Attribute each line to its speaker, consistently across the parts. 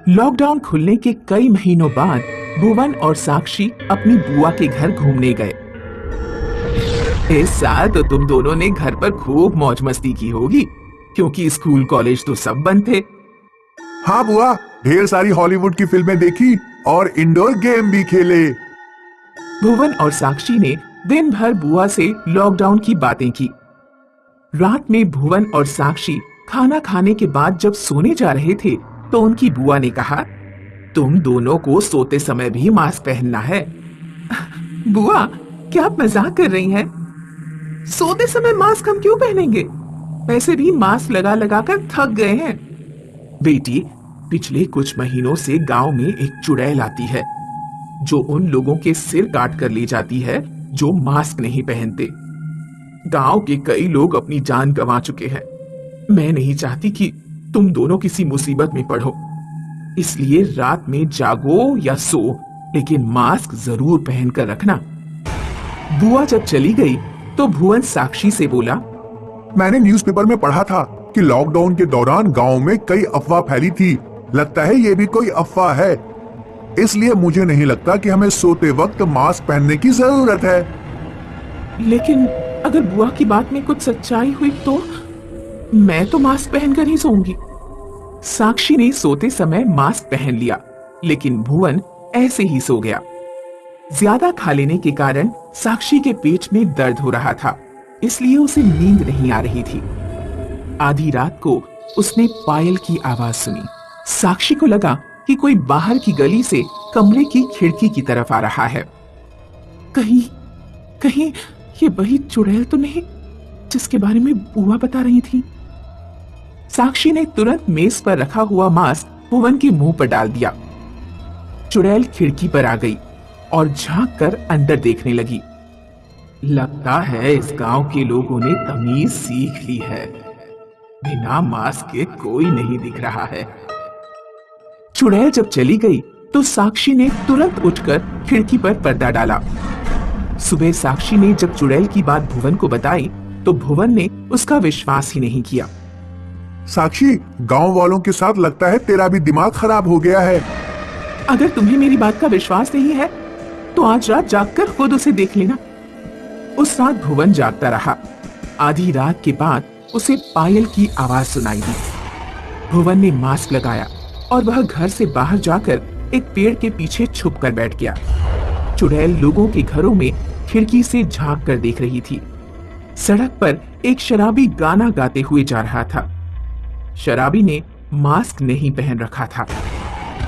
Speaker 1: Lockdown खुलने के कई महीनों बाद भुवन और साक्षी अपनी बुआ के घर घूमने गए। इस साल तो तुम दोनों ने घर पर खूब मौज मस्ती की होगी, क्योंकि स्कूल कॉलेज तो सब बंद थे।
Speaker 2: हाँ बुआ, ढेर सारी हॉलीवुड की फिल्में देखी और इंडोर गेम भी खेले।
Speaker 1: भुवन और साक्षी ने दिन भर बुआ से लॉकडाउन की बातें की। रात में भुवन और साक्षी खाना खाने के बाद जब सोने जा रहे थे तो उनकी बुआ ने कहा, तुम दोनों को सोते समय भी मास्क पहनना है। बुआ, क्या आप मजाक कर रही हैं? सोते समय मास्क हम क्यों पहनेंगे? वैसे भी मास्क लगा लगा कर थक गए हैं। बेटी, पिछले कुछ महीनों से गांव में एक चुड़ैल आती है जो उन लोगों के सिर काट कर ले जाती है जो मास्क नहीं पहनते। गांव के कई लोग अपनी जान गंवा चुके हैं। मैं नहीं चाहती कि तुम दोनों किसी मुसीबत में पड़ो, इसलिए रात में जागो या सो, लेकिन मास्क जरूर पहन कर रखना। बुआ जब चली गई तो भुवन साक्षी से बोला,
Speaker 2: मैंने न्यूज़पेपर में पढ़ा था कि लॉकडाउन के दौरान गांव में कई अफवाह फैली थी। लगता है ये भी कोई अफवाह है, इसलिए मुझे नहीं लगता कि हमें सोते वक्त मास्क पहनने की जरूरत है।
Speaker 1: लेकिन अगर बुआ की बात में कुछ सच्चाई हुई तो मैं तो मास्क पहनकर ही सोऊंगी। साक्षी ने सोते समय मास्क पहन लिया, लेकिन भुवन ऐसे ही सो गया। ज्यादा खा लेने के कारण साक्षी के पेट में दर्द हो रहा था, इसलिए उसे नींद नहीं आ रही थी। आधी रात को उसने पायल की आवाज सुनी। साक्षी को लगा कि कोई बाहर की गली से कमरे की खिड़की की तरफ आ रहा है। कहीं कहीं ये वही चुड़ैल तो नहीं जिसके बारे में बुआ बता रही थी। साक्षी ने तुरंत मेज पर रखा हुआ मास्क भुवन के मुंह पर डाल दिया। चुड़ैल खिड़की पर आ गई और झांक कर अंदर देखने लगी। लगता है इस गांव के लोगों ने तमीज सीख ली है। बिना मास्क के कोई नहीं दिख रहा है। चुड़ैल जब चली गई तो साक्षी ने तुरंत उठकर खिड़की पर पर्दा डाला। सुबह साक्षी ने जब चुड़ैल की बात भुवन को बताई तो भुवन ने उसका विश्वास ही नहीं किया।
Speaker 2: साक्षी, गांव वालों के साथ लगता है तेरा भी दिमाग खराब हो गया है।
Speaker 1: अगर तुम्हें मेरी बात का विश्वास नहीं है तो आज रात जागकर खुद उसे देख लेना। उस रात भुवन जागता रहा। आधी रात के बाद उसे पायल की आवाज सुनाई दी। भुवन ने मास्क लगाया और वह घर से बाहर जाकर एक पेड़ के पीछे छुप कर बैठ गया। चुड़ैल लोगों के घरों में खिड़की से झांक कर देख रही थी। सड़क पर एक शराबी गाना गाते हुए जा रहा था। शराबी ने मास्क नहीं पहन रखा था।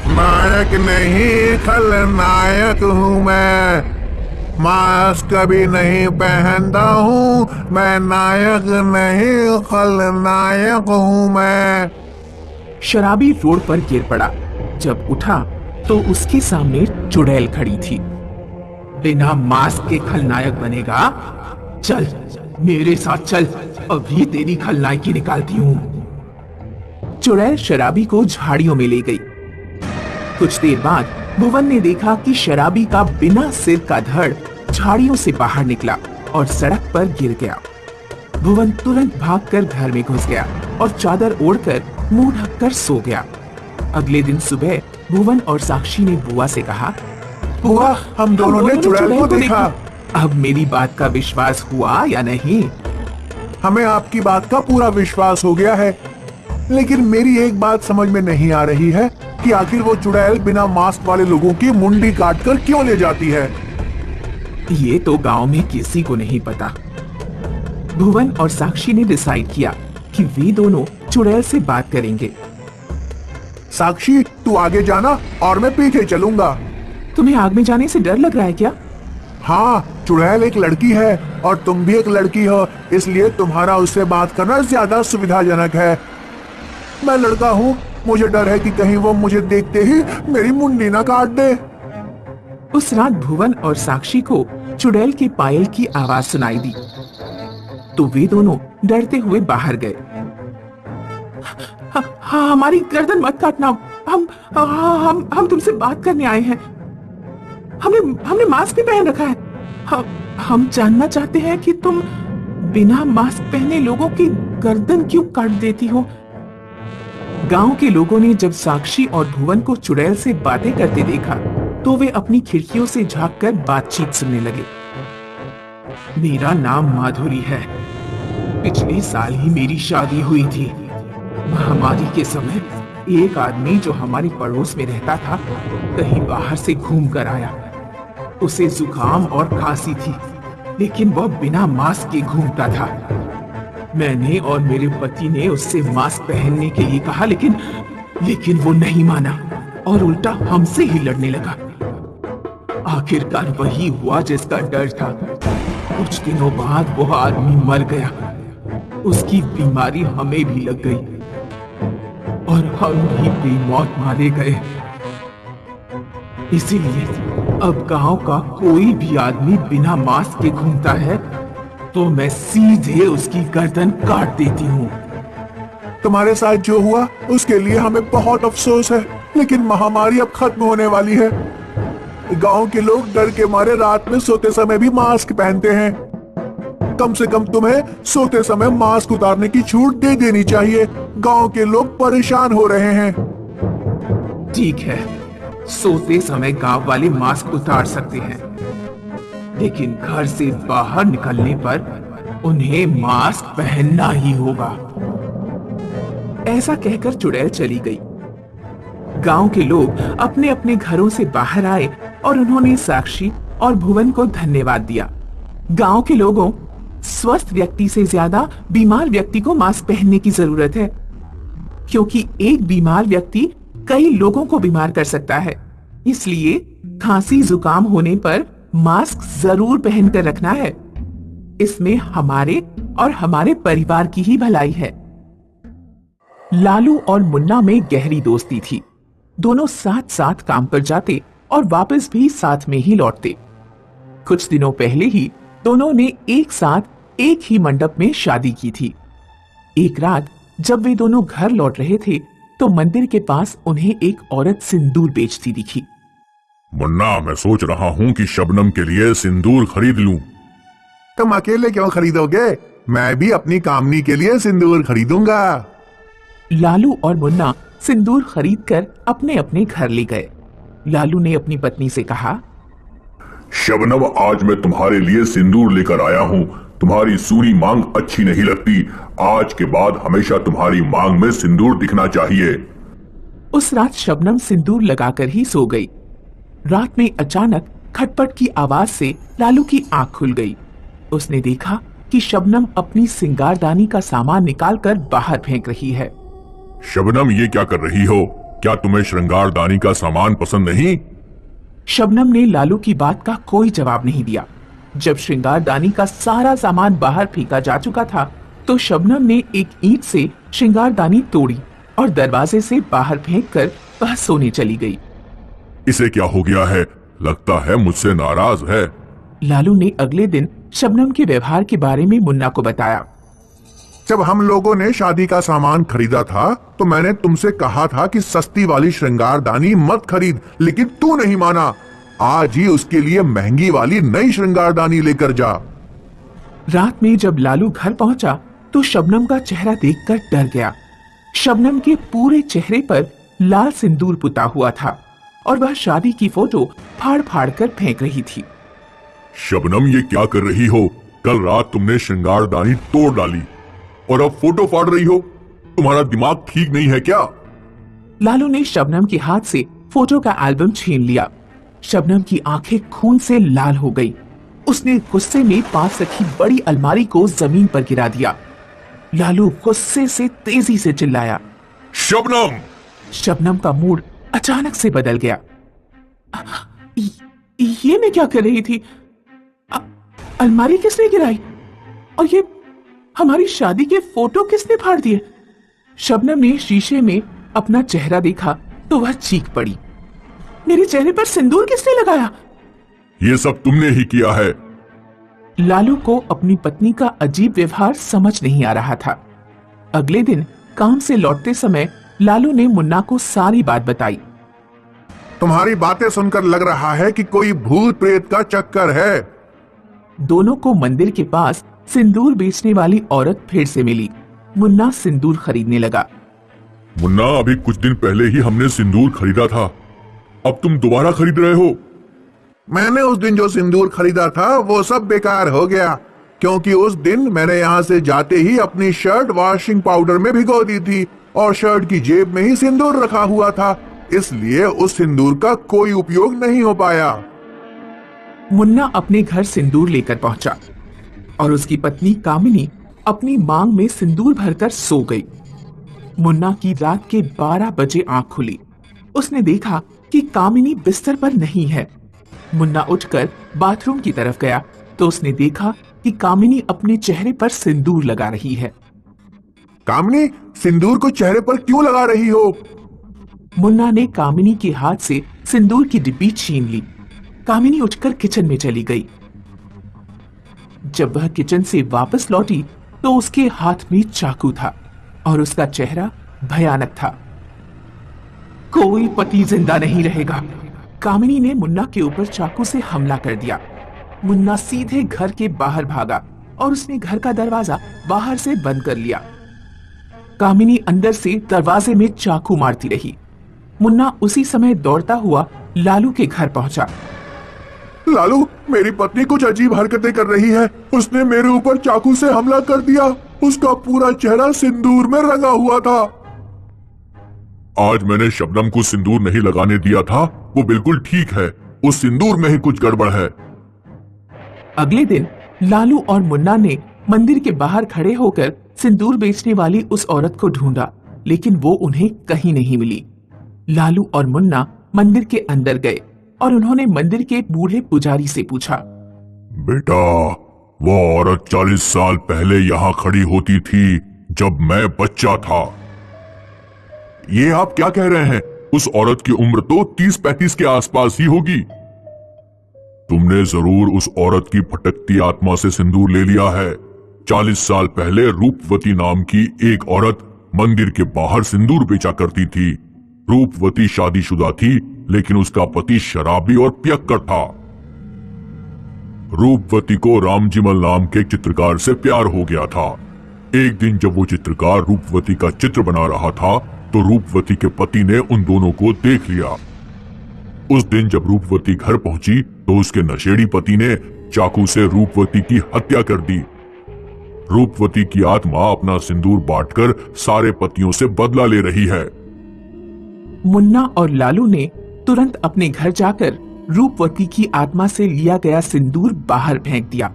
Speaker 2: नायक नहीं खलनायक हूँ मैं, मास्क कभी नहीं पहनता हूँ मैं, नायक नहीं खलनायक हूँ मैं।
Speaker 1: शराबी रोड पर गिर पड़ा। जब उठा तो उसके सामने चुड़ैल खड़ी थी। बिना मास्क के खलनायक बनेगा? चल मेरे साथ चल, अभी तेरी खलनायकी निकालती हूँ। चुड़ैल शराबी को झाड़ियों में ले गई। कुछ देर बाद भुवन ने देखा कि शराबी का बिना सिर का धड़ झाड़ियों से बाहर निकला और सड़क पर गिर गया। भुवन तुरंत भागकर घर में घुस गया और चादर ओढ़कर मुंह ढककर सो गया। अगले दिन सुबह भुवन और साक्षी ने बुआ से कहा,
Speaker 2: बुआ, हम दोनों ने चुड़ैल को देखा।
Speaker 1: अब मेरी बात का विश्वास हुआ या नहीं?
Speaker 2: हमें आपकी बात का पूरा विश्वास हो गया है, लेकिन मेरी एक बात समझ में नहीं आ रही है कि आखिर वो चुड़ैल बिना मास्क वाले लोगों की मुंडी काटकर क्यों ले जाती है।
Speaker 1: ये तो गांव में किसी को नहीं पता। भुवन और साक्षी ने डिसाइड किया कि वे दोनों चुड़ैल से बात करेंगे।
Speaker 2: साक्षी, तू आगे जाना और मैं पीछे चलूंगा।
Speaker 1: तुम्हें आग में जाने से डर लग रहा है क्या?
Speaker 2: हाँ, चुड़ैल एक लड़की है और तुम भी एक लड़की हो, इसलिए तुम्हारा उससे बात करना ज्यादा सुविधाजनक है। मैं लड़का हूँ, मुझे डर है कि कहीं वो मुझे देखते ही मेरी मुंडी ना काट दे।
Speaker 1: उस रात भुवन और साक्षी को चुड़ैल के पायल की आवाज सुनाई दी तो वे दोनों डरते हुए बाहर गए। हाँ, हमारी गर्दन मत काटना, हम तुमसे बात करने आए हैं। हमने मास्क भी पहन रखा है। हम जानना चाहते हैं कि तुम बिना मास्क पहने लोगों की गर्दन क्यों काट देती हो? गांव के लोगों ने जब साक्षी और भुवन को चुड़ैल से बातें करते देखा तो वे अपनी खिड़कियों से झांककर बातचीत सुनने लगे। मेरा नाम माधुरी है। पिछले साल ही मेरी शादी हुई थी। महामारी के समय एक आदमी जो हमारे पड़ोस में रहता था कहीं बाहर से घूम कर आया। उसे जुकाम और खांसी थी, लेकिन वह बिना मास्क के घूमता था। मैंने और मेरे पति ने उससे मास्क पहनने के लिए कहा, लेकिन वो नहीं माना और उल्टा हमसे ही लड़ने लगा। आखिरकार वही हुआ जिसका डर था। कुछ दिनों बाद वो आदमी मर गया। उसकी बीमारी हमें भी लग गई और हम भी बेमौत मारे गए। इसीलिए अब गांव का कोई भी आदमी बिना मास्क के घूमता है तो मैं सीधे उसकी गर्दन काट देती हूँ।
Speaker 2: तुम्हारे साथ जो हुआ उसके लिए हमें बहुत अफसोस है, लेकिन महामारी अब खत्म होने वाली है। गांव के लोग डर के मारे रात में सोते समय भी मास्क पहनते हैं। कम से कम तुम्हें सोते समय मास्क उतारने की छूट दे देनी चाहिए। गांव के लोग परेशान हो रहे हैं।
Speaker 1: ठीक है, सोते समय गांव वाले मास्क उतार सकते हैं, लेकिन घर से बाहर निकलने पर उन्हें मास्क पहनना ही होगा। ऐसा कहकर चुड़ैल चली गई। गांव के लोग अपने अपने घरों से बाहर आए और उन्होंने साक्षी और भुवन को धन्यवाद दिया। गांव के लोगों, स्वस्थ व्यक्ति से ज्यादा बीमार व्यक्ति को मास्क पहनने की जरूरत है, क्योंकि एक बीमार व्यक्ति कई लोगों को बीमार कर सकता है। इसलिए खांसी जुकाम होने पर मास्क जरूर पहनकर रखना है। इसमें हमारे और हमारे परिवार की ही भलाई है। लालू और मुन्ना में गहरी दोस्ती थी। दोनों साथ साथ काम पर जाते और वापस भी साथ में ही लौटते। कुछ दिनों पहले ही दोनों ने एक साथ एक ही मंडप में शादी की थी। एक रात जब वे दोनों घर लौट रहे थे तो मंदिर के पास उन्हें एक औरत सिंदूर बेचती दिखी।
Speaker 3: मुन्ना, मैं सोच रहा हूँ कि शबनम के लिए सिंदूर खरीद लूं।
Speaker 2: तुम अकेले क्यों खरीदोगे? मैं भी अपनी कामनी के लिए सिंदूर खरीदूंगा।
Speaker 1: लालू और मुन्ना सिंदूर खरीदकर अपने अपने घर ले गए। लालू ने अपनी पत्नी से कहा,
Speaker 3: शबनम, आज मैं तुम्हारे लिए सिंदूर लेकर आया हूँ। तुम्हारी सूनी मांग अच्छी नहीं लगती। आज के बाद हमेशा तुम्हारी मांग में सिंदूर दिखना चाहिए।
Speaker 1: उस रात शबनम सिंदूर लगाकर ही सो गई। रात में अचानक खटपट की आवाज से लालू की आंख खुल गई। उसने देखा कि शबनम अपनी सिंगारदानी का सामान निकालकर बाहर फेंक रही है।
Speaker 3: शबनम, ये क्या कर रही हो? क्या तुम्हें श्रृंगारदानी का सामान पसंद नहीं?
Speaker 1: शबनम ने लालू की बात का कोई जवाब नहीं दिया। जब श्रृंगारदानी का सारा सामान बाहर फेंका जा चुका था तो शबनम ने एक ईंट से श्रृंगारदानी तोड़ी और दरवाजे से बाहर फेंककर वह सोने चली गई।
Speaker 3: इसे क्या हो गया है? लगता है मुझसे नाराज है।
Speaker 1: लालू ने अगले दिन शबनम के व्यवहार के बारे में मुन्ना को बताया।
Speaker 2: जब हम लोगों ने शादी का सामान खरीदा था तो मैंने तुमसे कहा था कि सस्ती वाली श्रृंगारदानी मत खरीद, लेकिन तू नहीं माना। आज ही उसके लिए महंगी वाली नई श्रृंगारदानी लेकर जा।
Speaker 1: रात में जब लालू घर पहुंचा तो शबनम का चेहरा देखकर डर गया। शबनम के पूरे चेहरे पर लाल सिंदूर पुता हुआ था और वह शादी की फोटो फाड़ फाड़ कर फेंक रही थी।
Speaker 3: शबनम, ये क्या कर रही हो? कल रात तुमने श्रृंगारदानी तोड़ डाली और अब फोटो फाड़ रही हो। तुम्हारा दिमाग ठीक नहीं है क्या?
Speaker 1: लालू ने शबनम के हाथ से फोटो का एल्बम छीन लिया। शबनम की आंखें खून से लाल हो गई। उसने गुस्से में पास रखी बड़ी अलमारी को जमीन पर गिरा दिया। लालू गुस्से से तेजी से चिल्लाया,
Speaker 3: शबनम!
Speaker 1: शबनम का मूड अचानक से बदल गया। ये मैं क्या कर रही थी? अलमारी किसने गिराई? और ये हमारी शादी के फोटो किसने फाड़ दिए? शबनम ने शीशे में अपना चेहरा देखा तो वह चीख पड़ी, मेरे चेहरे पर सिंदूर किसने लगाया?
Speaker 3: ये सब तुमने ही किया है।
Speaker 1: लालू को अपनी पत्नी का अजीब व्यवहार समझ नहीं आ रहा था। अगले दिन काम से लौटते समय लालू ने मुन्ना को सारी बात बताई।
Speaker 2: तुम्हारी बातें सुनकर लग रहा है कि कोई भूत प्रेत का चक्कर है।
Speaker 1: दोनों को मंदिर के पास सिंदूर बेचने वाली औरत फिर से मिली। मुन्ना सिंदूर खरीदने लगा।
Speaker 3: मुन्ना, अभी कुछ दिन पहले ही हमने सिंदूर खरीदा था, अब तुम दोबारा खरीद रहे हो?
Speaker 2: मैंने उस दिन जो सिंदूर खरीदा था वो सब बेकार हो गया, क्योंकि उस दिन मैंने यहाँ से जाते ही अपनी शर्ट वॉशिंग पाउडर में भिगो दी थी और शर्ट की जेब में ही सिंदूर रखा हुआ था, इसलिए उस सिंदूर का कोई उपयोग नहीं हो पाया।
Speaker 1: मुन्ना अपने घर सिंदूर लेकर पहुंचा और उसकी पत्नी कामिनी अपनी मांग में सिंदूर भरकर सो गई। मुन्ना की रात के 12 बजे आंख खुली। उसने देखा कि कामिनी बिस्तर पर नहीं है। मुन्ना उठकर बाथरूम की तरफ गया तो उसने देखा कि कामिनी अपने चेहरे पर सिंदूर लगा रही है।
Speaker 2: कामिनी, सिंदूर को चेहरे पर क्यों लगा रही हो?
Speaker 1: मुन्ना ने कामिनी के हाथ से सिंदूर की डिब्बी छीन ली। कामिनी उठकर किचन में चली गई। जब वह किचन से वापस लौटी तो उसके हाथ में चाकू था और उसका चेहरा भयानक था। कोई पति जिंदा नहीं रहेगा। कामिनी ने मुन्ना के ऊपर चाकू से हमला कर दिया। मुन्ना सीधे घर के बाहर भागा और उसने घर का दरवाजा बाहर से बंद कर लिया। कामिनी अंदर से दरवाजे में चाकू मारती रही। मुन्ना उसी समय दौड़ता हुआ लालू के घर पहुंचा।
Speaker 2: लालू, मेरी पत्नी कुछ अजीब हरकतें कर रही है। उसने मेरे ऊपर चाकू से हमला कर दिया। उसका पूरा चेहरा सिंदूर में रंगा हुआ था।
Speaker 3: आज मैंने शबनम को सिंदूर नहीं लगाने दिया था, वो बिल्कुल ठीक है। उस सिंदूर में ही कुछ गड़बड़ है।
Speaker 1: अगले दिन लालू और मुन्ना ने मंदिर के बाहर खड़े होकर सिंदूर बेचने वाली उस औरत को ढूंढा, लेकिन वो उन्हें कहीं नहीं मिली। लालू और मुन्ना मंदिर के अंदर गए और उन्होंने मंदिर के एक बूढ़े पुजारी से पूछा,
Speaker 3: बेटा, वो औरत 40 साल पहले यहाँ खड़ी होती थी जब मैं बच्चा था। ये आप क्या कह रहे हैं? उस औरत की उम्र तो 30-35 के आसपास ही होगी। तुमने जरूर उस औरत की भटकती आत्मा से सिंदूर ले लिया है। 40 साल पहले रूपवती नाम की एक औरत मंदिर के बाहर सिंदूर बेचा करती थी। रूपवती शादीशुदा थी, लेकिन उसका पति शराबी और पियक्कड़ था। रूपवती को रामजीमल नाम के चित्रकार से प्यार हो गया था। एक दिन जब वो चित्रकार रूपवती का चित्र बना रहा था तो रूपवती के पति ने उन दोनों को देख लिया। उस दिन जब रूपवती घर पहुंची तो उसके नशेड़ी पति ने चाकू से रूपवती की हत्या कर दी। रूपवती की आत्मा अपना सिंदूर बांटकर सारे पतियों से बदला ले रही है।
Speaker 1: मुन्ना और लालू ने तुरंत अपने घर जाकर रूपवती की आत्मा से लिया गया सिंदूर बाहर फेंक दिया।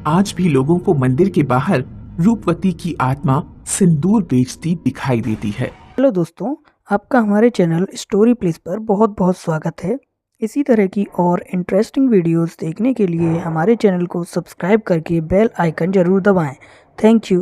Speaker 1: आज भी लोगों को मंदिर के बाहर रूपवती की आत्मा सिंदूर बेचती दिखाई देती है।
Speaker 4: हेलो दोस्तों, आपका हमारे चैनल स्टोरी प्लीज पर बहुत बहुत स्वागत है। इसी तरह की और इंटरेस्टिंग वीडियोस देखने के लिए हमारे चैनल को सब्सक्राइब करके बेल आइकन जरूर दबाएं। Thank you.